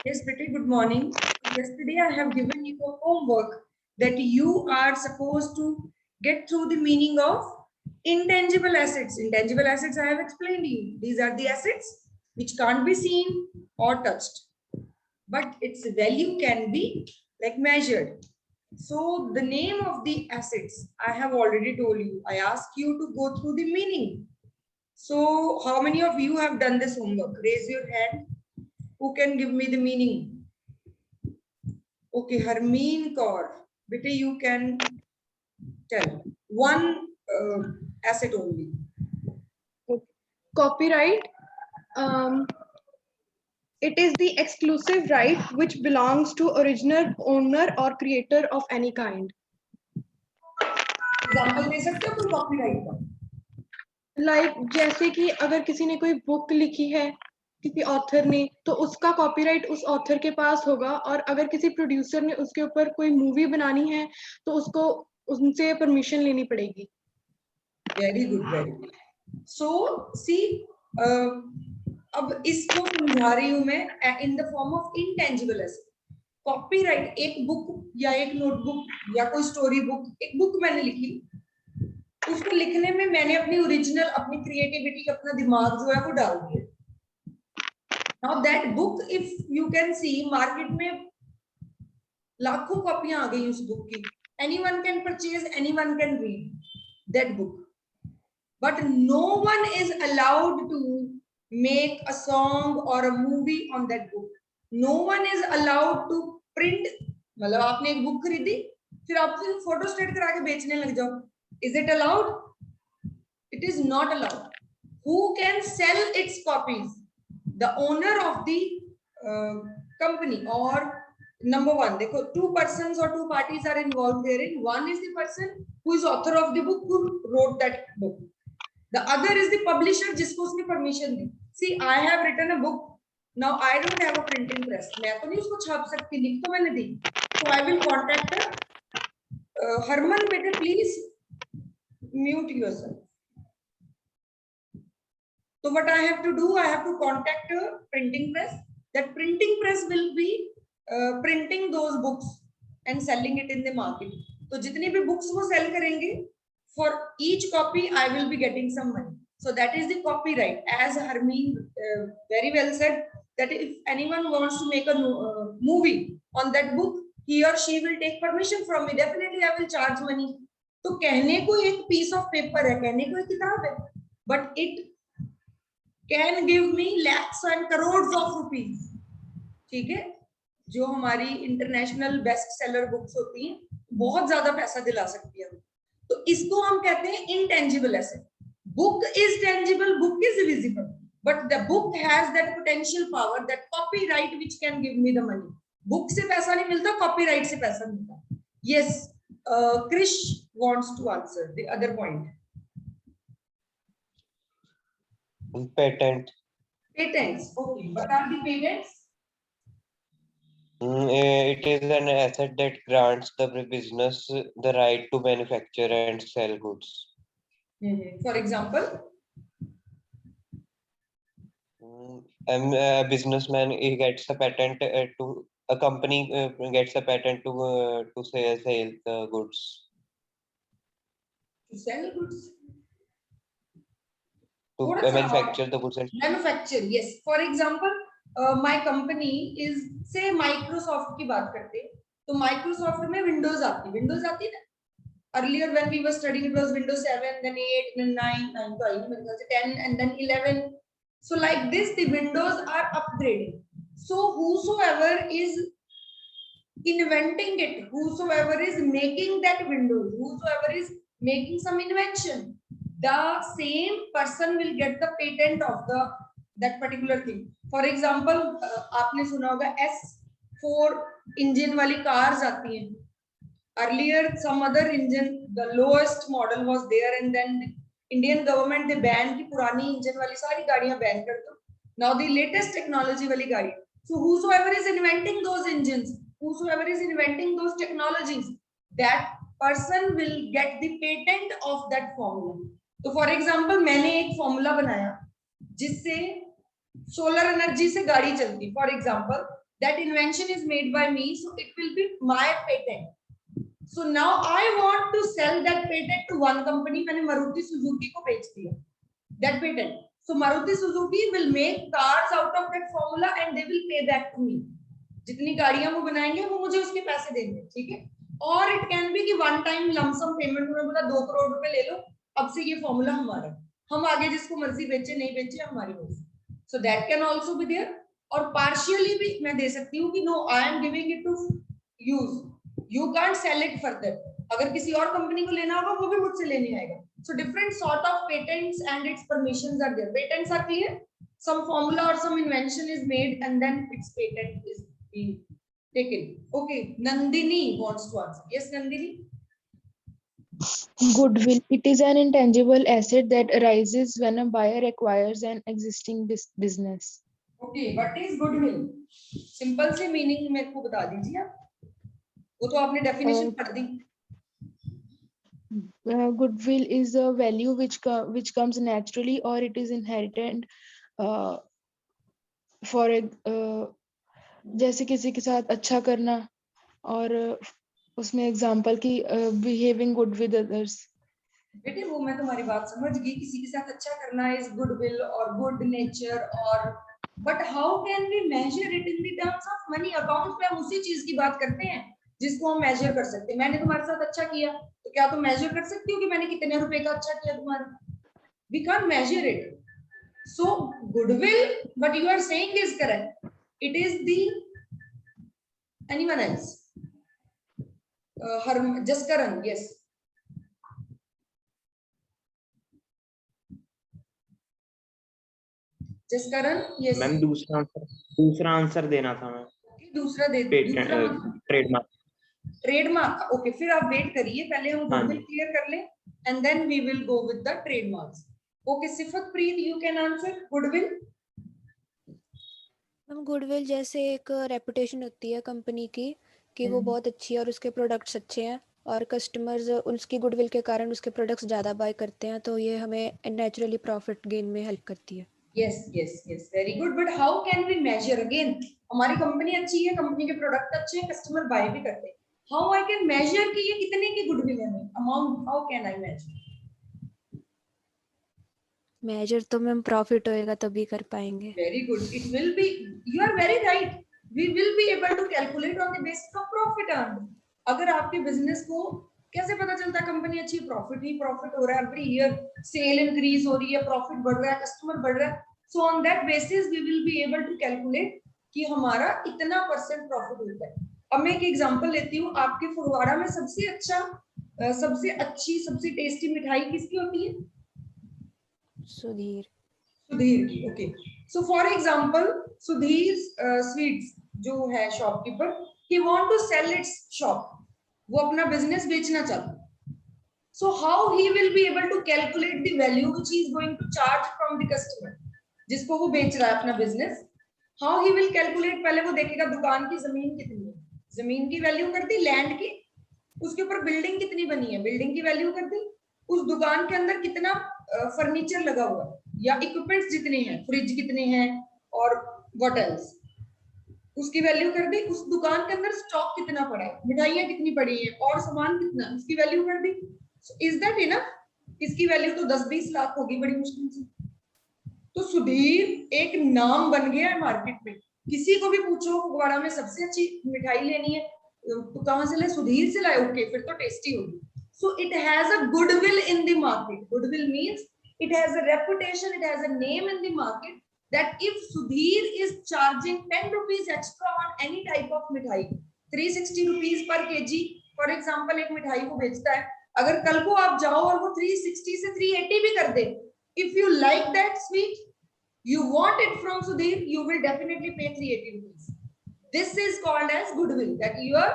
Yes, Betty, good morning. Yesterday I have given you a homework that you are supposed to get through the meaning of intangible assets. Intangible assets I have explained to you. These are the assets which can't be seen or touched, but its value can be like measured. So the name of the assets I have already told you. I ask you to go through the meaning. So how many of you have done this homework? Raise your hand. Who can give me the meaning? Okay, Harmeen Kaur. Beta, you can tell one asset only. Copyright. It is the exclusive right which belongs to original owner or creator of any kind. Example दे सकते हो कोई copyright का? Like जैसे कि अगर किसी ने कोई बुक लिखी है किसी ऑथर ने, तो उसका कॉपीराइट उस ऑथर के पास होगा, और अगर किसी प्रोड्यूसर ने उसके ऊपर कोई मूवी बनानी है तो उसको उनसे परमिशन लेनी पड़ेगी. Very good, very good. So see, अब इसको समझा रही हूं मैं in the form of intangible asset. Copyright एक बुक या एक नोटबुक या कोई स्टोरी बुक, एक बुक मैंने लिखी, उसको लिखने में मैंने अपनी ओरिजिनल, अपनी क्रिएटिविटी, अपना दिमाग जो है वो डाल दिया. Now that book, if you can see, market में लाखों कॉपियां आ गई उस बुक की. Anyone can purchase, anyone can read that book, but no one is allowed to make a song or a movie on that book. No one is allowed to print. मतलब आपने एक book खरीदी, फिर आप फिर photo state करा के बेचने लग जाओ. Is it allowed? It is not allowed. Who can sell its copies? The owner of the company, or number one, देखो, two persons or two parties are involved therein. One is the person who is author of the book, who wrote that book. The other is the publisher जिसको उसने permission the. See, I have written a book. Now I don't have a printing press. मैं तो नहीं उसको छाप सकती, लिख तो मैंने दी. So I will contact her. Harman, बेटे please mute yourself. So what I have to do, I have to contact a printing press. That printing press will be printing those books and selling it in the market. तो जितनी भी books वो sell करेंगे, for each copy I will be getting some money. So that is the copyright. As Harmeen very well said, that if anyone wants to make a movie on that book, he or she will take permission from me. Definitely I will charge money. तो कहने को एक piece of paper है, कहने को एक किताब है, but it can give me lakhs and crores of rupees. ठीक है, जो हमारी इंटरनेशनल बेस्ट सेलर बुक्स होती हैं, बहुत ज्यादा पैसा दिला सकती है. तो इसको हम कहते हैं intangible asset. Book is tangible, book is visible, but the book has that potential power, that copyright which can give me the money. Book से पैसा नहीं मिलता, कॉपीराइट से पैसा मिलता. Yes, Krish wants to answer the other point. Patent. Patents. Okay, what are the patents? It is an asset that grants the business the right to manufacture and sell goods. For example, a businessman, he gets a patent to a company gets a patent to sell the goods. to sell goods. To manufacture the goods and Manufacture, yes. For example, my company is, say Microsoft की बात करते हैं, तो Microsoft में Windows आती ना. Earlier when we were studying, it was Windows 7, then 8, then 9, 10, and then 11. So like this, the Windows are upgrading. So whosoever is inventing it, whosoever is making that Windows, whosoever is making some invention, the same person will get the patent of that particular thing. For example, आपने सुना होगा S4 engine वाली cars आती हैं. Earlier some other engine, the lowest model was there, and then the Indian government, they banned की पुरानी engine वाली सारी गाड़ियां बैन कर दो. Now the latest technology वाली गाड़ी. So whosoever is inventing those engines, whosoever is inventing those technologies, that person will get the patent of that formula. तो फॉर एग्जाम्पल मैंने एक फॉर्मूला बनाया जिससे सोलर एनर्जी से गाड़ी चलती. For example that invention is made by me, so it will be my patent. So now I want to sell that patent to one company. मैंने Maruti Suzuki को बेच दिया that patent. So Maruti Suzuki will make cars out of that formula and they will pay back to me. जितनी गाड़ियां वो बनाएंगे वो मुझे उसके पैसे देंगे, ठीक है. और इट कैन बी कि वन टाइम लमसम पेमेंट में बोला 2 करोड़ रुपए ले लो, अब से ये फॉर्मूला हमारा, हम आगे जिसको मर्जी बेचे नहीं बेचे हमारी मर्जी. So that can also be there. और पार्शियली भी मैं दे सकती हूँ कि no I am giving it to use, you can't sell it further. अगर किसी और कंपनी को लेना होगा वो भी मुझसे लेने आएगा. So different sort of patents and its permissions are there. Patents are clear. Some formula or some invention is made and then its patent is being taken. Okay, Nandini wants to answer. Yes, Nandini. Goodwill. It is an intangible asset that arises when a buyer acquires an existing business. Okay, what is goodwill? Simple से meaning मेरे को बता दीजिए आप. वो तो आपने definition पढ़ दी. Goodwill is a value which comes naturally or it is inherited for जैसे किसी के साथ अच्छा करना और उसमें एग्जांपल की behaving good with others. बेटे वो मैं तुम्हारी बात समझ गई, किसी के साथ अच्छा करना is goodwill or good nature और but how can we measure it in the terms of money? Accounts पे हम उसी चीज की बात करते हैं जिसको हम मेजर कर सकते हैं. मैंने तुम्हारे साथ अच्छा किया तो क्या तुम मेजर कर सकती हो कि मैंने कितने रुपए का अच्छा किया तुम्हारा? We can't measure it. So goodwill, what you are saying is correct. It is the anyone else? Jaskaran, yes. Jaskaran, yes. Ma'am दूसरा आंसर देना था मैं. दूसरा दे. ट्रेडमार्क. ट्रेडमार्क. ओके, फिर आप वेट करिए, पहले हम गुडविल क्लियर कर लें and then we will go with the trademarks. Okay, Sifat Preet, you can answer goodwill. हम गुडविल जैसे एक रेपुटेशन होती है कंपनी की कि वो बहुत अच्छी है और उसके प्रोडक्ट्स अच्छे हैं और कस्टमर्स उसकी गुडविल के कारण उसके प्रोडक्ट्स ज़्यादा बाय करते हैं, तो ये हमें नेचुरली प्रॉफिट गेन में हेल्प करती है. Yes yes yes, very good. But how can we measure? Again हमारी कंपनी अच्छी है, कंपनी के प्रोडक्ट अच्छे हैं, कस्टमर बाय भी करते हैं. हाउ आई कैन मेजर कि ये कितने की गुडविल है? Amount how can I measure? Measure तो मैम प्रॉफिट होएगा तभी कर पाएंगे. Very good. It will be, you are very right, we will be able to calculate on the basis of profit earn. अगर आपके बिजनेस को कैसे पता चलता है कंपनी अच्छी? प्रॉफिट ही प्रॉफिट हो रहा है, एवरी ईयर सेल इंक्रीज हो रही है, प्रॉफिट बढ़ रहा है, कस्टमर बढ़ रहा है. So on that basis we will be able to calculate कि हमारा इतना % प्रॉफिट होता है. अब मैं एक एग्जांपल लेती हूँ. आपके फगवाड़ा में सबसे अच्छा, सबसे अच्छी, सबसे टेस्टी मिठाई किसकी होती है? सुधीर. सुधीर की. Okay, so for example Sudhir sweets जो है shopkeeper, he want to sell its shop, वो अपना बिजनेस बेचना चाहता है. So how he will be able to calculate the value which he is going to charge from the customer, जिसको वो बेच रहा है अपना business. How he will calculate? पहले वो देखेगा दुकान की जमीन कितनी है, जमीन की वैल्यू कर दी, लैंड की, उसके ऊपर बिल्डिंग कितनी बनी है, बिल्डिंग की वैल्यू कर दी, उस दुकान के अंदर कितना फर्नीचर लगा हुआ है या इक्विपमेंट्स जितने हैं, फ्रिज कितने हैं और व्हाट एल्स, उसकी वैल्यू कर दी. उस दुकान के अंदर स्टॉक कितना पड़ा है, मिठाइयां कितनी पड़ी है और सामान कितना, उसकी वैल्यू कर दी. Is that enough? इसकी वैल्यू तो 10-20 लाख होगी बड़ी मुश्किल से. तो सुधीर एक नाम बन गया है मार्केट में. किसी को भी पूछो फगवाड़ा में सबसे अच्छी मिठाई लेनी है तो कहां से ले? सुधीर से लाए. ओके, फिर तो टेस्टी होगी. So it has a goodwill in the market. Goodwill means it has a reputation, it has a name in the market that if Sudhir is charging 10 rupees extra on any type of mithai, 360 rupees per kg, for example, एक मिठाई को बेचता है, अगर कल को आप जाओ और वो 360 से 380 भी कर दे, if you like that sweet, you want it from Sudhir, you will definitely pay 380 rupees. This is called as goodwill, that your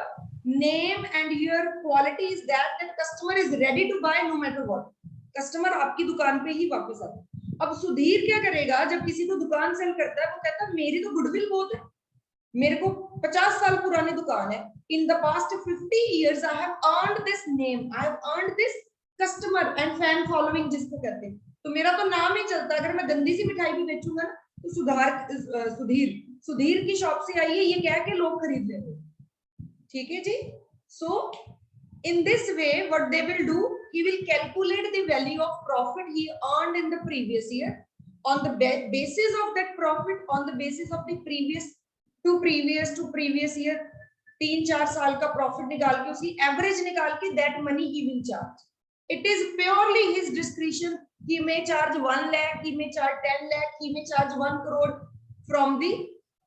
name and your quality is that customer is ready to buy no matter what. Customer आपकी दुकान पे ही वापस आता है. अब सुधीर क्या करेगा? जब किसी को दुकान सेल करता है वो कहता है मेरी तो गुडविल बहुत है, मेरे को 50 साल पुरानी दुकान है, in the past 50 years I have earned this name, I have earned this customer and fan following जिसको कहते हैं, तो मेरा तो नाम ही चलता है. अगर मैं गंदी सी मिठाई भी बेचूंगा ना तो सुधीर सुधीर की शॉप से आई है, ये कह के लोग खरीद लेते हैं। ठीक है जी। सो in this way what they will do, he will calculate the value of profit he earned in the previous year, on the basis of that profit, on the basis of the previous year 3-4 साल का profit निकाल के उसकी average निकाल के that money he will charge. It is purely his discretion. He may charge 1 lakh, he may charge 10 lakh, he may charge 1 crore from the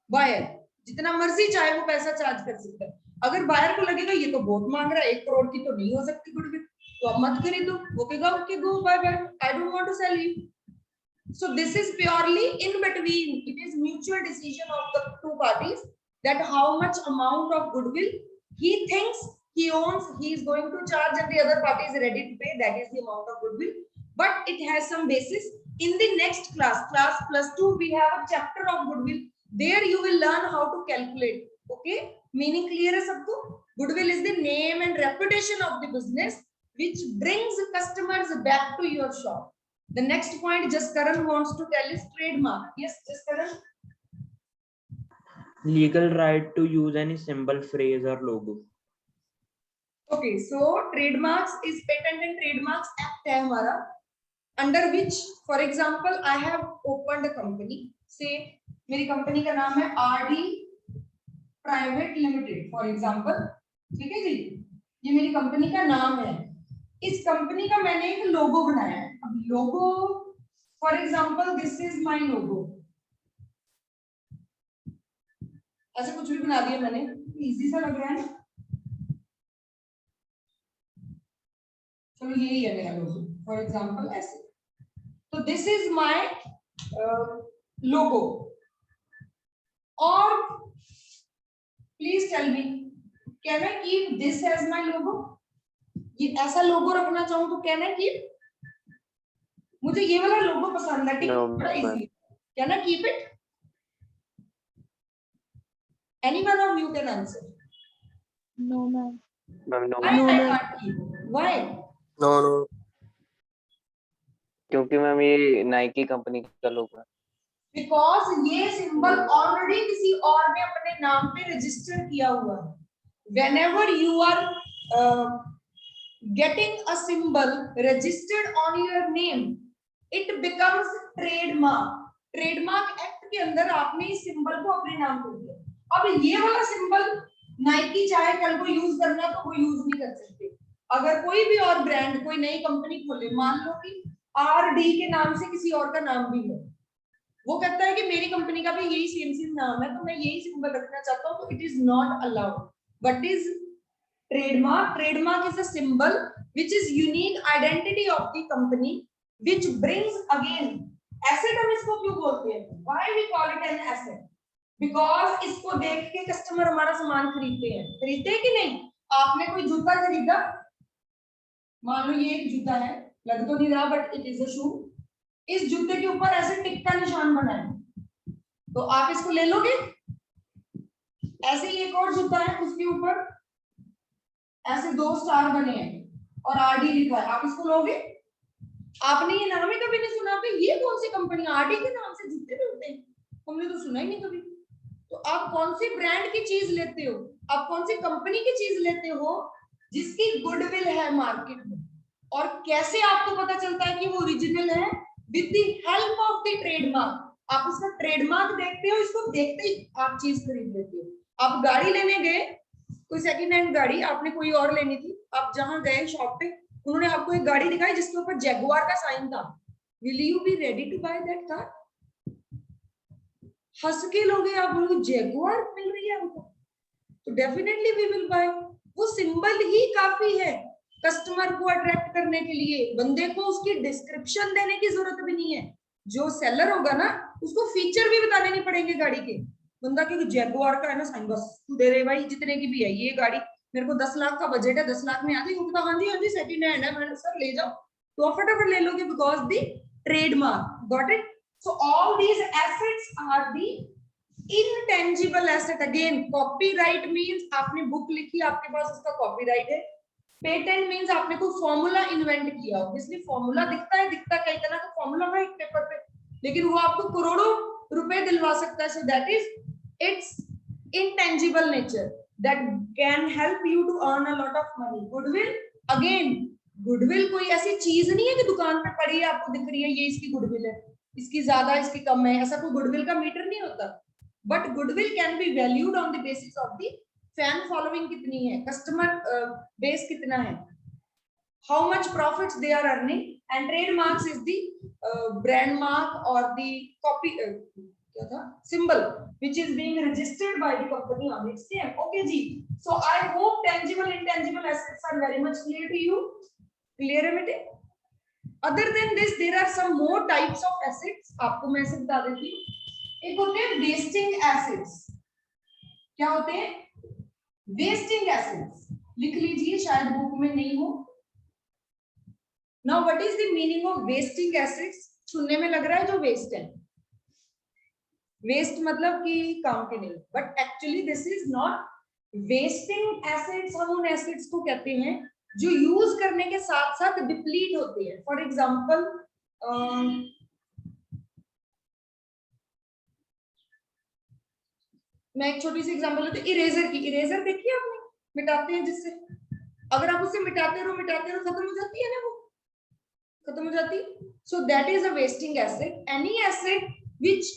buyer. जितना मर्जी चाहे वो पैसा चार्ज कर सकता है। अगर बायर को लगेगा ये तो बहुत मांग रहा है, 1 करोड़ की तो नहीं हो सकती गुडविल, तो आप मत खरीदो, वो कहेगा okay go bye bye, I don't want to sell you. So this is purely in between, it is mutual decision of the two parties that how much amount of goodwill he thinks he owns, he is going to charge and the other party is ready to pay, that is the amount of goodwill. But it has some basis. In the next class +2, we have a chapter of goodwill. There you will learn how to calculate. Okay, meaning clear है सबको? Goodwill is the name and reputation of the business which brings customers back to your shop. The next point Jaskaran wants to tell is trademark. Yes, Jaskaran. Legal right to use any symbol, phrase or logo. Okay, so trademarks is Patent and Trademarks Act है हमारा, under which, for example, I have opened a company. Say मेरी company का नाम है RD private limited for example. ठीक है जी, ये मेरी कंपनी का नाम है। इस कंपनी का मैंने एक लोगो बनाया है। अब logo for example this is my logo, ऐसे कुछ भी बना दिया मैंने, इजी सा लग रहा है ना। चलो यही है मेरा लोगो फॉर एग्जांपल ऐसे। तो दिस इज माय लोगो। और please tell me, can I keep this as my logo? ये ऐसा लोगो रखना चाहूं तो कैन आई कीप? मुझे ये वाला लोगो पसंद है, ठीक है, बड़ा easy. Can I keep it? Anyone of you can answer? No, ma'am. No, I can't keep. Why? no, क्योंकि मैम ये नाइकी कंपनी का लोगो है। Because ये सिंबल ऑलरेडी किसी और ने अपने नाम पे रजिस्टर किया हुआ है। Whenever you are getting a symbol registered on your name, it becomes trademark. Trademark Act के अंदर आपने इस सिंबल को अपने नाम पे दिया। अब ये वाला सिंबल नाइकी चाहे कल को यूज करना तो वो यूज नहीं कर सकते। अगर कोई भी और ब्रांड कोई नई कंपनी खोले, मान लो कि RD के नाम से किसी और का नाम भी है, वो कहता है कि मेरी कंपनी का भी यही सेम नाम है तो मैं यही सिंबल रखना चाहता हूं, तो it is not allowed. What is trademark? Trademark is a symbol which is unique identity of the company which brings again asset. हम इसको क्यों बोलते हैं? Why we call it an asset? Because इसको देख के कस्टमर हमारा सामान खरीदते हैं। खरीदते हैं कि नहीं? आपने कोई जूता खरीदा, मान लो ये एक जूता है, लग तो नहीं रहा बट इट इज अ शू। इस जूते के ऊपर ऐसे टिक का निशान बना है, तो आप इसको ले लोगे? ऐसे ही एक और जूता है, उसके ऊपर ऐसे 2 स्टार बने हैं और RD लिखा है, आप इसको लोगे? आपने ये नाम ही कभी नहीं सुना कि ये कौन सी कंपनी RD के नाम से जूते मिलते हैं? हमने तो सुना ही नहीं कभी। तो आप कौन सी ब्रांड की चीज लेते हो? आप कौन सी कंपनी की चीज लेते हो जिसकी गुडविल है मार्केट में? और कैसे आपको पता चलता है कि वो ओरिजिनल है? With the help of the trademark. आप उसका ट्रेडमार्क देखते हो, इसको देखते ही आप चीज खरीद लेते हो। आप गाड़ी लेने गए, कोई सेकंड हैंड गाड़ी आपने कोई और लेनी थी, आप जहां गए शॉप पे, उन्होंने आपको एक गाड़ी दिखाई जिसके ऊपर जैगुआर का साइन था। Will you be ready to buy that car? हंस के लोगे आप, बोलोगे जैगुआर मिल रही है हमको, तो डेफिनेटली वी विल बाय। वो सिंबल ही काफी है कस्टमर को अट्रैक्ट करने के लिए। बंदे को उसकी डिस्क्रिप्शन देने की जरूरत भी नहीं है। जो सेलर होगा ना, उसको फीचर भी बताने नहीं पड़ेंगे गाड़ी के। बंदा क्योंकि जैगुआर का है ना साइन, बस तू दे रहे भाई जितने की भी है ये गाड़ी, मेरे को 10 लाख का बजट है, 10 लाख में आती है। हाँ जी सेकंड हैंड है, मैंने सर ले जाओ, तो फटाफट ले लोगे because the trademark. Got it? So all these assets are the intangible asset. Again copyright means आपने बुक लिखी, आपके पास उसका कॉपीराइट है। पेटेंट मींस आपने कोई फॉर्मूला इन्वेंट किया हो। इसलिए फॉर्मूला दिखता कई तरह का फॉर्मूला है एक पेपर पे, लेकिन वो आपको करोड़ों रुपए दिलवा सकता है। So that is It's intangible nature that can help you to earn a lot of money. Goodwill, again, goodwill कोई ऐसी चीज नहीं है कि दुकान पे पड़ी है आपको दिख रही है ये इसकी गुडविल है, इसकी ज्यादा इसकी कम है, ऐसा कोई गुडविल का मीटर नहीं होता. But goodwill can be valued on the basis of the fan following कितनी है, कस्टमर बेस कितना है, how much profits they are earning. And trademarks is the brand mark और द कॉपी क्या था symbol which is being registered by the company on its name. Okay जी, so I hope tangible intangible assets are very much clear to you. Clear है बेटे? Other than this, there are some more types of assets. आपको मैं ऐसे बता देती हूँ. एक होते हैं wasting assets. क्या होते हैं? Wasting assets. लिख लीजिए, शायद बुक में नहीं हो. Now, what is the meaning of wasting assets? सुनने में लग रहा है जो waste है. Waste मतलब कि काम के नहीं. But actually, this is not wasting assets. हम उन assets को कहते हैं जो यूज करने के साथ साथ डिप्लीट होते हैं. फॉर एग्जाम्पल मैं एक छोटी सी एग्जांपल लेती हूँ इरेजर की. इरेजर देखिए आपने, मिटाते हैं जिससे, अगर आप उसे मिटाते रहो खत्म हो जाती है ना, वो खत्म हो जाती है. So that is a wasting asset. Any asset which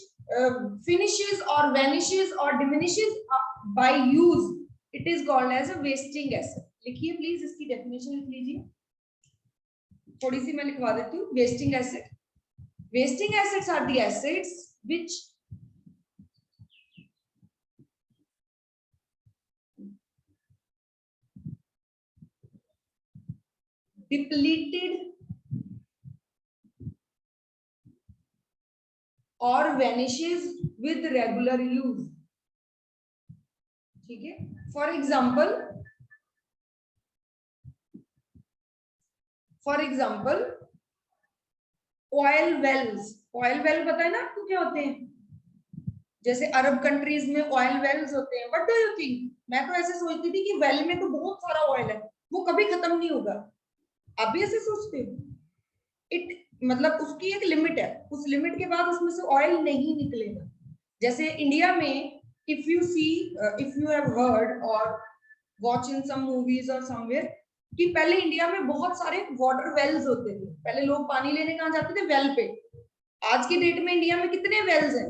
finishes or vanishes or diminishes by use, it is called as a wasting asset. लिखिए प्लीज, इसकी डेफिनेशन लिख लीजिए, थोड़ी सी मैं लिखवा देती हूँ. Wasting asset, wasting assets are the assets which depleted or vanishes with regular use. ठीक है. For example oil wells. Oil well पता है ना आपको क्या होते हैं? जैसे अरब कंट्रीज में ऑयल वेल्स होते हैं. What do you think? मैं तो ऐसे सोचती थी कि वेल में तो बहुत सारा ऑयल है, वो कभी खत्म नहीं होगा. आप भी ऐसे सोचते हो? इट मतलब उसकी एक लिमिट है, उस लिमिट के बाद उसमें से ऑयल नहीं निकलेगा. जैसे इंडिया में if you see, if you have heard और वॉच इन सम मूवीज और समवेयर कि पहले इंडिया में बहुत सारे वाटर वेल्स होते थे. पहले लोग पानी लेने कहाँ जाते थे? वेल पे. आज की डेट में इंडिया में कितने वेल्स हैं?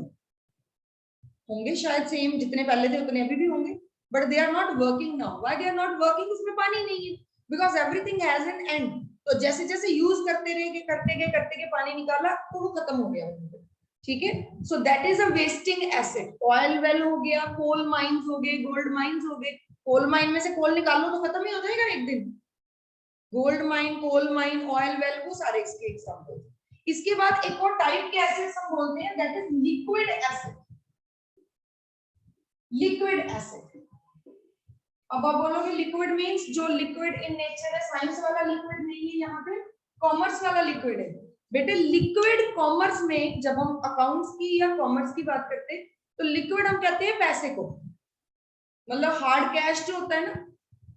होंगे शायद सेम जितने पहले थे उतने अभी भी होंगे, but they are not working now. Why they are not working? उसमें पानी नहीं है, because everything has an end. तो जैसे जैसे यूज करते गए पानी निकाला तो वो खत्म हो गया. ठीक है. So that is a wasting asset. Oil well हो गया, कोल माइंस हो गए, गोल्ड माइंस हो गए. कोल माइन में से कोल निकालो तो खत्म ही हो जाएगा एक दिन. Gold mine, coal mine, oil well, वो सारे इसके एग्जांपल. इसके बाद एक और टाइप के एसेट्स हम बोलते हैं, that is liquid asset. Liquid asset. अब आप बोलोगे लिक्विड मींस जो लिक्विड इन नेचर है, साइंस वाला लिक्विड नहीं है, यहाँ पे कॉमर्स वाला लिक्विड है. बेटे लिक्विड कॉमर्स में जब हम अकाउंट्स की या कॉमर्स की बात करते हैं तो लिक्विड हम कहते हैं पैसे को, मतलब हार्ड कैश जो होता है ना,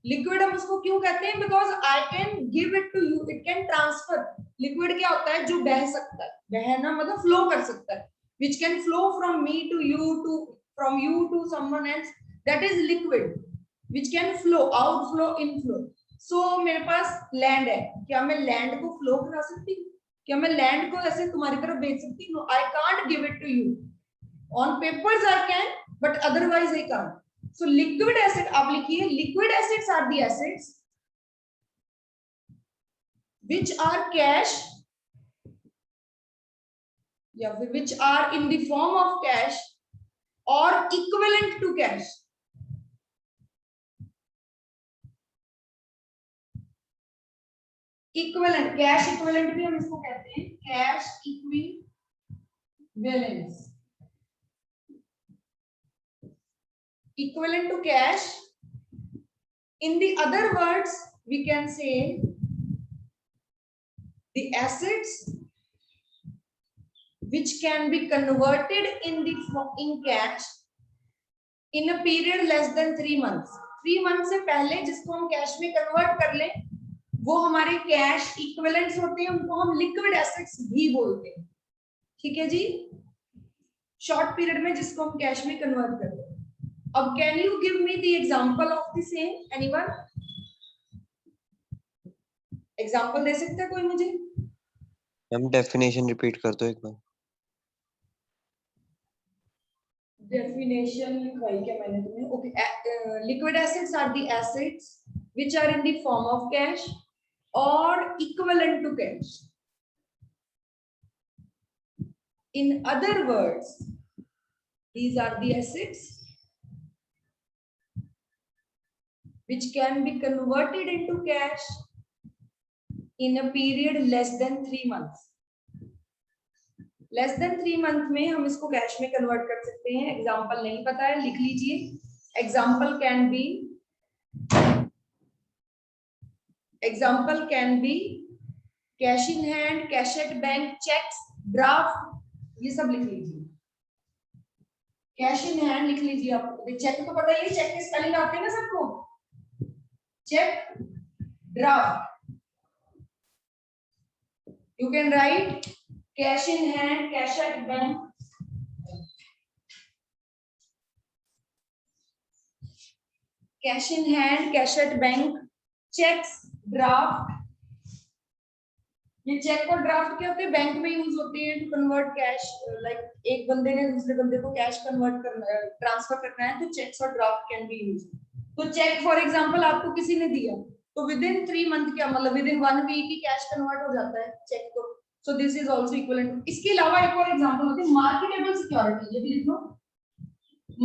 लिक्विड हम उसको क्यों कहते हैं? Because I can give it to you, it can transfer. Liquid क्या होता है? जो बह सकता है. बहना मतलब फ्लो कर सकता है. Which can flow from me to you, to from you to someone else, that is liquid. Which can flow, outflow, inflow. So मेरे पास लैंड है, क्या मैं लैंड को फ्लो करा सकती हूँ? क्या मैं लैंड को ऐसे तुम्हारी तरफ भेज सकती हूँ? I can't give it to you. On papers I can, but otherwise I can't. So liquid asset, आप लिखिए, liquid assets are the assets which are cash, या फिर which are in the form of cash or equivalent to cash. Equivalent, cash equivalent भी हम इसको कहते हैं, cash equivalence. Equivalent to cash. In the other words, we can say the assets which can be converted in cash in a period less than 3 months. 3 months से पहले जिसको हम cash में कन्वर्ट कर लें वो हमारे कैश इक्विवेलेंट्स होते हैं, उनको हम लिक्विड एसेट्स भी बोलते हैं. ठीक है जी. शॉर्ट पीरियड में जिसको हम कैश में कन्वर्ट कर रहे हैं। अब can you give me the example of the same, anyone? Example दे सकता है कोई मुझे? मैम डेफिनेशन रिपीट कर दो एक बार। डेफिनेशन लिखवाई क्या मैंने तुम्हें? Okay, liquid assets are the assets which are in the form of cash or equivalent to cash. In other words, these are the assets which can be converted into cash in a period less than 3 months. Less than 3 month में हम इसको cash में convert कर सकते हैं। Example नहीं पता है, लिख लीजिए। Example can be cash in hand, cash at bank, cheques, draft, ये सब लिख लीजिए। कैश इन हैंड लिख लीजिए। आपको चेक तो पता ही है, चेक की स्पेलिंग आती है ना सबको? Cheque, draft. You can write cash in hand, cash at bank, cash in hand, cash at bank, cheques, draft. ये चेक और ड्राफ्ट क्या होते हैं? बैंक में यूज होते हैं टू कन्वर्ट कैश। लाइक एक बंदे ने दूसरे बंदे को कैश कन्वर्ट करना है, ट्रांसफर करना है, तो चेक्स और ड्राफ्ट कैन बी यूज। तो चेक फॉर एग्जांपल आपको किसी ने दिया, तो विद इन 3 मंथ क्या मतलब विद इन 1 वीक ही कैश कन्वर्ट हो जाता है चेक को। So this is also equivalent. इसके अलावा एक और एग्जांपल होती है मार्केटेबल सिक्योरिटी। ये भी लिख लो,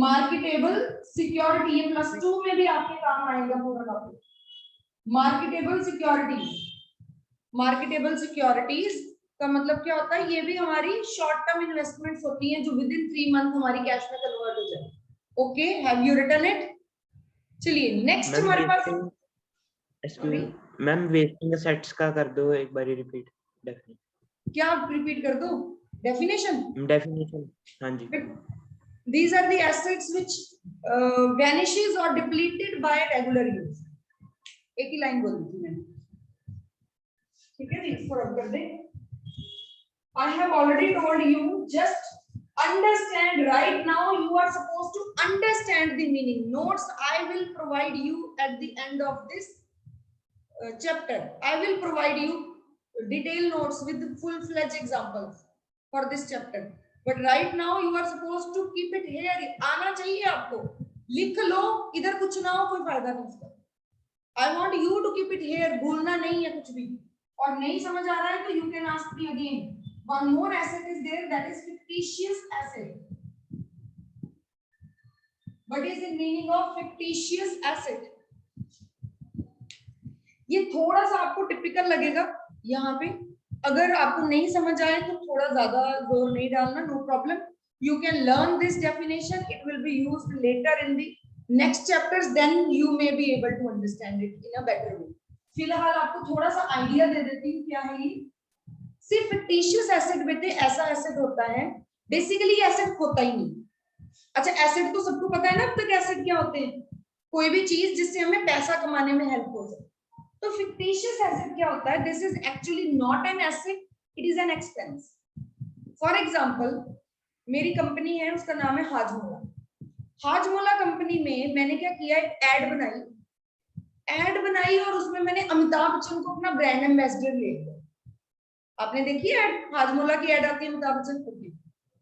मार्केटेबल सिक्योरिटी। ये +2 में भी आपके काम आएगा पूरा topic. Marketable security, marketable securities का मतलब क्या होता है? ये भी हमारी शॉर्ट टर्म इन्वेस्टमेंट्स होती हैं जो विद इन 3 मंथ हमारी कैश में कन्वर्ट हो जाए। Okay, have you written it? चलिए नेक्स्ट हमारे पास मैम वेस्टिंग एसेट्स का कर दो एक बार रिपीट। क्या रिपीट कर दो? डेफिनेशन। हाँ जी। These are the assets which vanishes or depleted by regular use। एक ही लाइन बोल दी मैंने, ठीक है जी? इसको रब कर दे। I have already told you, just understand right now. You are supposed to understand the meaning. Notes I will provide you at the end of this chapter. I will provide you detailed notes with full-fledged examples for this chapter. But right now you are supposed to keep it here. आना चाहिए आपको, लिख लो, इधर कुछ ना हो कोई फायदा नहीं उसका। I want you to keep it here, भूलना नहीं है कुछ भी। और नहीं समझ आ रहा है तो you can ask me again. One more asset is there, that is fictitious asset. What is the meaning of fictitious asset? ये थोड़ा सा आपको टिपिकल लगेगा यहाँ पे। अगर आपको नहीं समझ आए तो थोड़ा ज्यादा जोर नहीं डालना, no problem. You can learn this definition. It will be used later in the next chapters. Then you may be able to understand it in a better way. फिलहाल आपको थोड़ा सा आइडिया दे देती हूँ क्या है ये। सिर्फ fictitious asset बेटे ऐसा एसेट होता है, बेसिकली एसेट होता ही नहीं। अच्छा, एसेट तो सबको पता है ना अब तक एसेट क्या होते हैं? कोई भी चीज जिससे हमें पैसा कमाने में हेल्प हो जाए। तो fictitious asset क्या होता है? This is actually not an asset, it is an expense. For example, मेरी कंपनी है, उसका नाम है हाजमोला। हाजमोला कंपनी में मैंने क्या किया, एक एड बनाई और उसमें मैंने अमिताभ बच्चन को अपना ब्रांड एम्बेसडर ले लिया। आपने देखी एड? हाजमोला की एड आती है अमिताभ बच्चन की।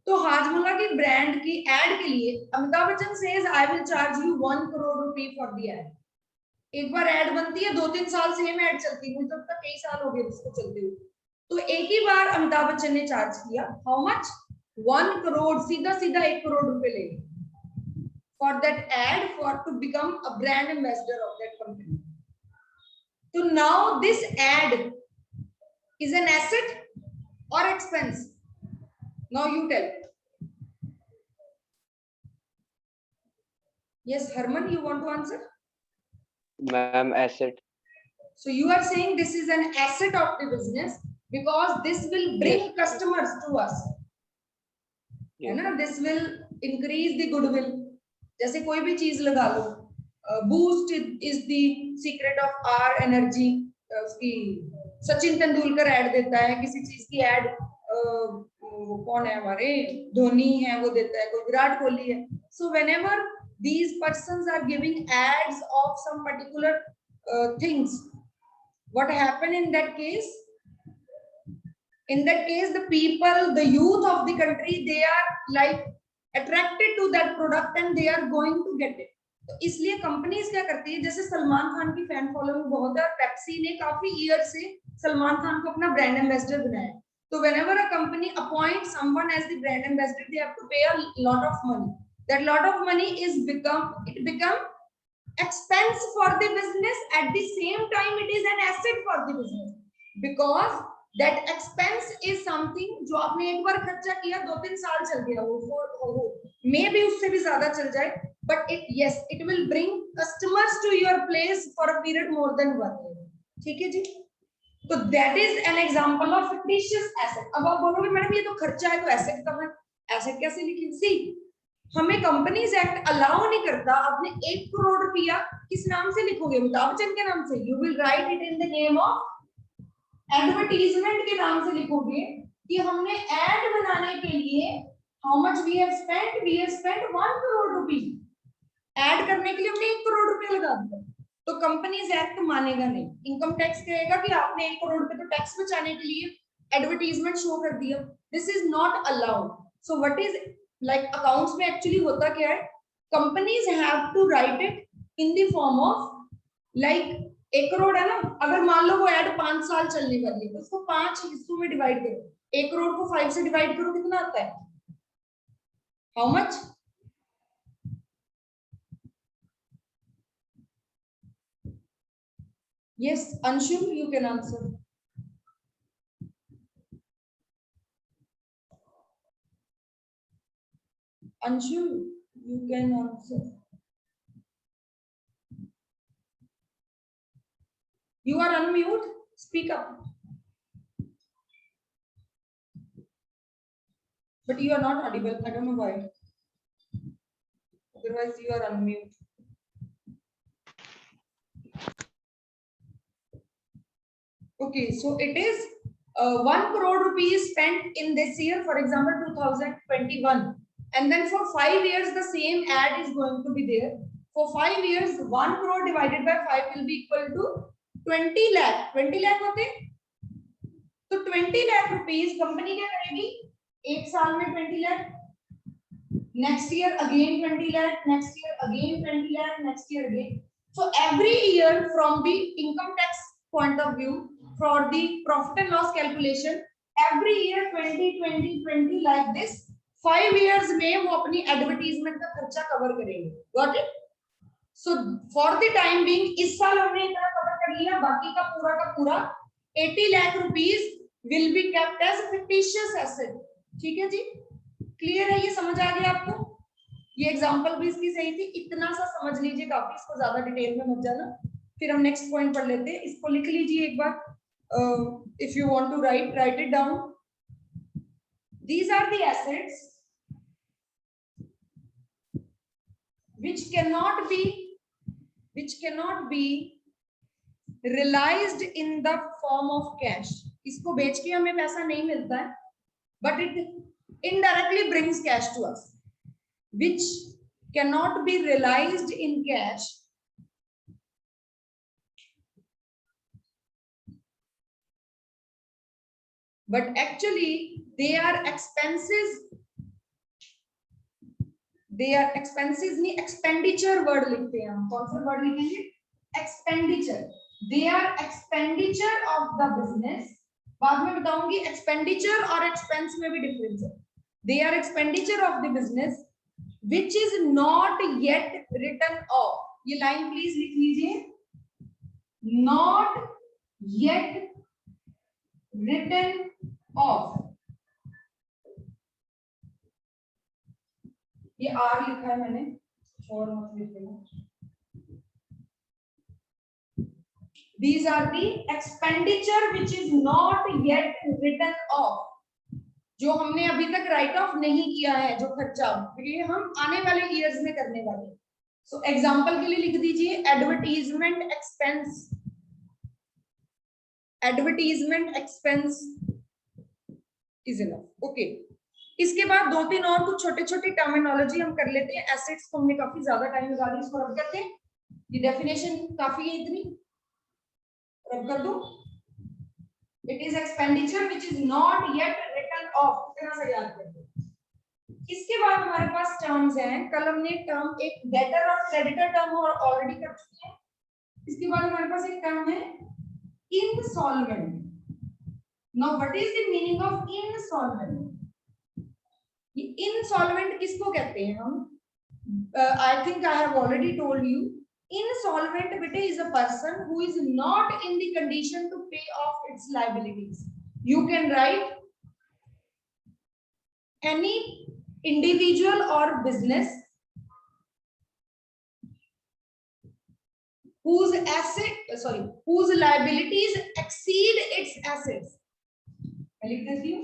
तो हाजमोला की ब्रांड की एड के लिए Amitabh Bachchan says I will charge you 1 crore रुपए फॉर द एड। एक बार ऐड बनती है, 2-3 साल सेम ऐड चलती है, मुझे तब तक कई साल हो गए उसको चलते हुए। तो एक ही बार अमिताभ बच्चन ने चार्ज किया, हाउ मच? 1 करोड़, सीधा 1 करोड़ रुपए ले for that ad, for to become a brand ambassador of that company. तो now this ad is an asset और expense? Now you tell. Yes Harman, you want to answer? Ma'am, asset. So you are saying this is an asset of the business because this will bring customers to us, है ना? This will increase the goodwill. जैसे कोई भी चीज लगा लो, boost is the secret of our energy, उसकी Sachin Tendulkar add देता है, किसी चीज की ऐड वो कौन है हमारे धोनी है वो देता है, कोई विराट कोहली है. So whenever these persons are giving ads of some particular things, what happen in that case? In that case, the people, the youth of the country, they are like attracted to that product and they are going to get it. तो इसलिए companies क्या करती है, जैसे सलमान खान की fan following बहुत है, Pepsi ने काफी ईयर से सलमान खान को अपना ब्रांड एम्बेसडर बनाया. तो whenever a company appoints someone as the brand ambassador, they have to pay a lot of money. That lot of money become expense for the business. At the same time, it is an asset for the business, because that expense is something जो आपने एक बार खर्चा किया, 2-3 साल चल गया, वो मे भी उससे भी ज्यादा चल जाए, but it will bring customers to your place for a period more than 1 year. ठीक है जी. तो that is an example of fictitious asset. अब आप बोलोगे मैडम ये तो खर्चा है, तो एसेट कहाँ है? एसेट कैसे लिखें? सी, हमें कंपनीज एक्ट अलाउ नहीं करता. आपने 1 करोड़ रुपया किस नाम से लिखोगे? अमिताभ बच्चन के नाम से. You will write it in the name of advertisement के नाम से लिखोगे कि हमने एड बनाने के लिए how much we have spent 1 crore rupees. Ad करने के लिए हमने 1 करोड़ रुपए लगा दिया, तो कंपनीज एक्ट मानेगा नहीं. इनकम टैक्स कहेगा कि आपने 1 करोड़ रुपए तो टैक्स बचाने के लिए एडवर्टीजमेंट शो कर दिया. This is not allowed. So what is like accounts में एक्चुअली होता क्या है, companies have to write it in the form of like 1 crore है ना, अगर मान लो वो एड 5 साल चलने वाली है, तो उसको 5 हिस्सों में डिवाइड करो. 1 करोड़ को 5 से डिवाइड करो, कितना आता है? How much? Yes, Anshu, you can answer. Anshu, you can answer. You are unmute. Speak up. But you are not audible. I don't know why. Otherwise, you are unmute. Okay, so it is 1 crore rupees spent in this year, for example 2021, and then for 5 years the same ad is going to be there. For 5 years 1 crore divided by 5 will be equal to 20 lakh. 20 lakh होते, तो 20 lakh rupees company क्या करेगी? एक साल में 20 lakh, next year again 20 lakh, next year again 20 lakh, next year again. So every year from the income tax point of view, for the profit and loss calculation, every year 20 like this. 5 years में वो अपनी advertisement का खर्चा cover करेंगे. Got it? So for the time being, इस साल हमने इतना कवर कर लिया, बाकी का पूरा 80 lakh rupees will be kept as fictitious asset. ठीक है जी, क्लियर है? ये समझ आ गया आपको? ये एग्जांपल भी इसकी सही थी, इतना सा समझ लीजिए काफी, इसको ज्यादा डिटेल में मत जाना. फिर हम नेक्स्ट पॉइंट पढ़ लेते हैं. इसको लिख लीजिए एक बार. If you want to write it down. These are the assets which cannot be realized in the form of cash. इसको बेच के हमें पैसा नहीं मिलता है, but it indirectly brings cash to us. Which cannot be realized in cash, but actually they are expenses. They are expenses नहीं, expenditure word लिखते हैं हम. कौन सा word लिखेंगे? Expenditure. They are expenditure of the business. बाद में बताऊंगी expenditure और expense में भी difference है. They are expenditure of the business which is not yet written off. ये line please लिख लीजिए. Not yet written off. ये आर लिखा है मैंने, और मत लिखना. These are the expenditure which is not yet written off. जो हमने अभी तक राइट ऑफ नहीं किया है, जो खर्चा, ये हम आने वाले ईयर्स में करने वाले. सो एग्जांपल के लिए लिख दीजिए advertisement expense. Advertisement expense is enough. Okay, इसके बाद 2-3 और कुछ छोटे छोटे टर्मिनोलॉजी हम कर लेते हैं। एसेट्स को हमने काफी ज्यादा टाइम लगा दिया, इसको रब करते हैं। ये डेफिनेशन काफी है, इतनी रब कर दो। It is expenditure which is not yet return of, इतना सा याद कर दो। इसके बाद हमारे पास टर्म्स हैं। कल हमने टर्म एक डेटर और क्रेडिटर टर्म ऑलरेडी कर चुके हैं। इसके बाद हमारे पास एक टर्म है insolvent. Now what is the meaning of insolvent? ये इंसॉल्वेंट किसको कहते हैं हम? I think I have already told you, insolvent beta is a person who is not in the condition to pay off its liabilities. You can write any individual or business whose whose liabilities exceed its assets. I lick this you.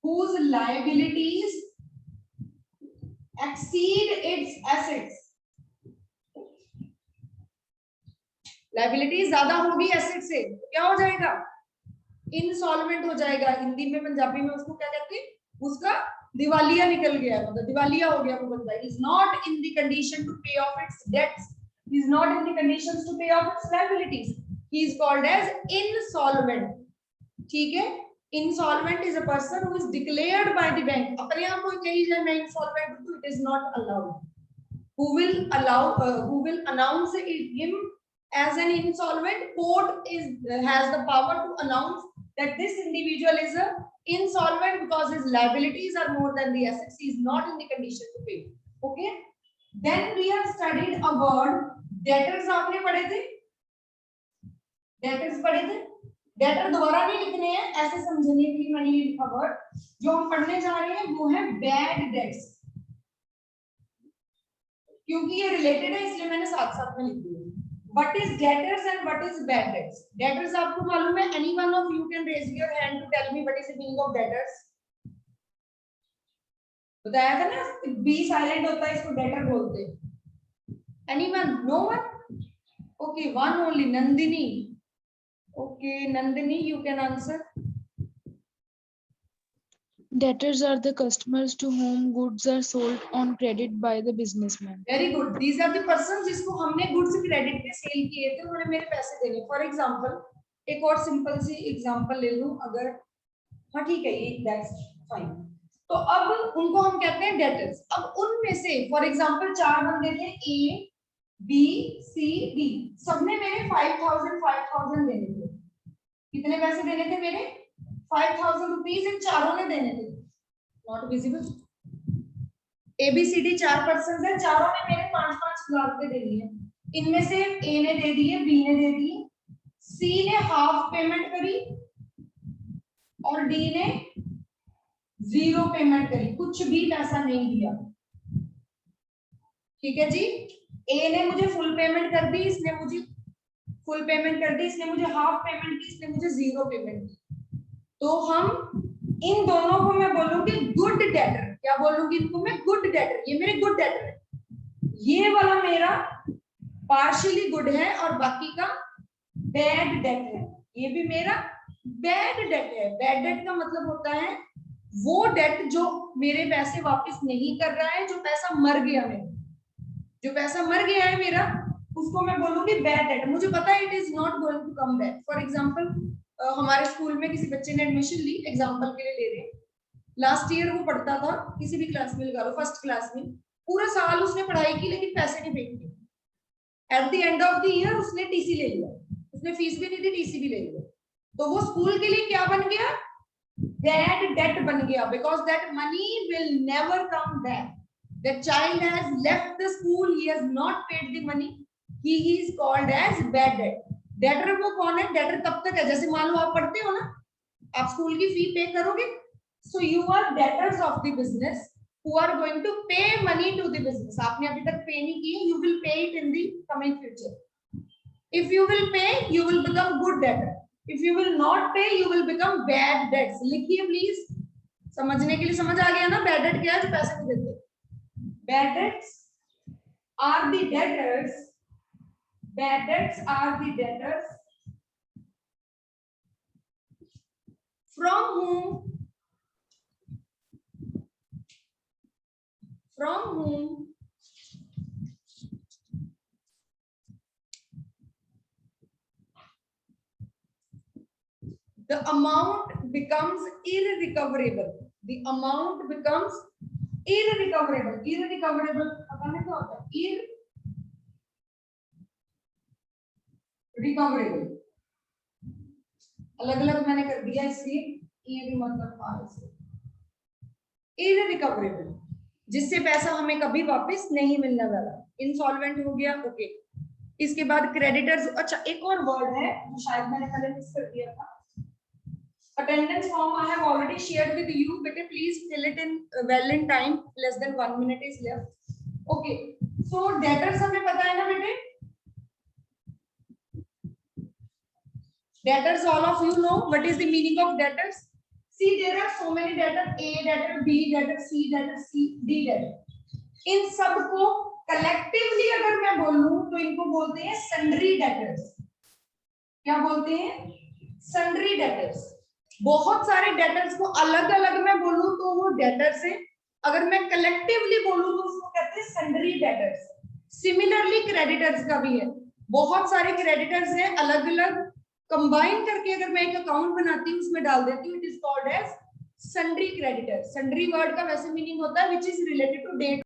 Whose liabilities exceed its assets. Liability ज्यादा होगी asset से, क्या हो जाएगा? Insolvent हो जाएगा। हिंदी में पंजाबी में उसको क्या कहते हैं? उसका दिवालिया निकल गया, मतलब दिवालिया हो गया वो बंदा। Is not in the condition to pay off its debts, is not in the conditions to pay off its liabilities, he is called as insolvent. ठीक है, insolvent is a person who is declared by the bank. अपने आप को कही जाए मैं insolvent हूं, it is not allowed. who will announce him as an insolvent? Court has the power to announce that this individual is a insolvent because his liabilities are more than the assets. He is not in the condition to pay. Okay, then we have studied a word debtors. आपने पढ़े थे debtors, पढ़े थे। debtor दोबारा नहीं लिखने हैं, ऐसे समझने के लिए मैंने ये लिखा वर्ड। जो हम पढ़ने जा रहे हैं वो है bad debts, क्योंकि ये रिलेटेड है इसलिए मैंने साथ साथ में लिख दिया। What is debtors and what is bad debts? Debtors आपको मालूम है? Any one of you can raise your hand to tell me what is the meaning of debtors? बताया था ना, बी साइलेंट होता है, इसको डेटर बोलते हैं। Anyone? No one? Okay, one only. Nandini. Okay, Nandini, you can answer. Debtors are the customers to whom goods are sold on credit by the businessman. Very good. These are the persons जिसको हमने goods credit पे cell किए थे, उन्होंने मेरे पैसे देने। For example, एक और सिंपल सी एग्जांपल ले लूं अगर, हाँ ठीक है ये that's fine। तो अब उनको हम कहते हैं debtors। अब उनमें से फॉर एग्जांपल 4 बंदे थे, A, B, C, D, सबने मेरे 5,000 देने थे। कितने पैसे देने थे मेरे? 5,000 रुपीज इन चारों ने देने थे। Not visible. ABCD 4 पर्सन है, चारों ने मेरे 5,000 रुपए दे दिए। इनमें से A ने दे दिए, B ने दे दिए, C ने हाफ पेमेंट करी और D ने 0 पेमेंट करी, कुछ भी पैसा नहीं दिया। ठीक है जी, A ने मुझे फुल पेमेंट कर दी, इसने मुझे फुल पेमेंट कर दी, इसने मुझे हाफ पेमेंट की, इसने मुझे 0 पेमेंट की। तो हम इन दोनों को मैं बोलूंगी गुड डेटर। क्या बोलूंगी इनको मैं? Good debtor. ये मेरे गुड डेटर है। ये वाला मेरा पार्शियली गुड है और बाकी का बैड डेट है। ये भी मेरा बैड डेट है। बैड डेट का मतलब होता है वो डेट जो मेरे पैसे वापस नहीं कर रहा है, जो पैसा मर गया मेरा, जो पैसा मर गया है मेरा, उसको मैं बोलूंगी बैड डेट। मुझे पता है it is not going to come back. For example हमारे स्कूल में किसी बच्चे ने एडमिशन ली, एग्जांपल के लिए ले रहे हैं, लास्ट ईयर वो पढ़ता था, किसी भी क्लास में लगा लो, फर्स्ट क्लास में, पूरा साल उसने पढ़ाई की लेकिन पैसे नहीं पे किए। At the end of the year उसने टीसी ले लिया, उसने फीस भी नहीं दी, टीसी भी ले लिया। तो वो स्कूल के लिए क्या बन गया? बैड डेट बन गया, because that money will never come back. That child has left the school, he has not paid the money, he is called as bad debt. Debtor वो कौन है? डेटर तब तक है, जैसे मान लो आप पढ़ते हो ना, आप स्कूल की फी पे करोगे, so you are debtors of the business who are going to pay money to the business. आपने अभी तक पे नहीं किए, you will pay it in the coming future. If you will pay, you will become good debtor. If you will not pay, you will become bad debts. लिखिए please, समझने के लिए। समझ आ गया ना बैड डेट क्या है? जो पैसे नहीं देते। Bad debts are the debtors, bad debts are the debtors from whom the amount becomes irrecoverable. The amount becomes irrecoverable. Irrecoverable पता नहीं क्या होता है? Irrecoverable. अलग अलग मैंने कर दिया इसलिए ये भी मतलब पास से irrecoverable, जिससे पैसा हमें कभी वापस नहीं मिलने वाला. इंसॉल्वेंट हो गया. ओके. इसके बाद क्रेडिटर्स. अच्छा, एक और वर्ड है जो शायद मैंने पहले मिस कर दिया था. Attendance form I have already shared with you. Beta, please fill it in well in time. Less than 1 minute is left. Okay. So debtors हमें पता है ना बेटे? Debtors, all of you know what is the meaning of debtors. See, there are so many debtors: A debtor, B debtor, C debtor, D debtor. इन सब को collectively अगर मैं बोलूं तो इनको बोलते हैं sundry debtors. क्या बोलते हैं? Sundry debtors. बहुत सारे डेटर्स को अलग अलग मैं बोलूं तो वो डेटर्स है. अगर मैं कलेक्टिवली बोलूं तो उसको कहते हैं सन्ड्री डेटर्स. सिमिलरली क्रेडिटर्स का भी है. बहुत सारे क्रेडिटर्स हैं अलग अलग कंबाइन करके अगर मैं एक अकाउंट बनाती हूँ उसमें डाल देती हूँ. It is called as sundry creditor. Sundry word का वैसे मीनिंग होता है which is related to date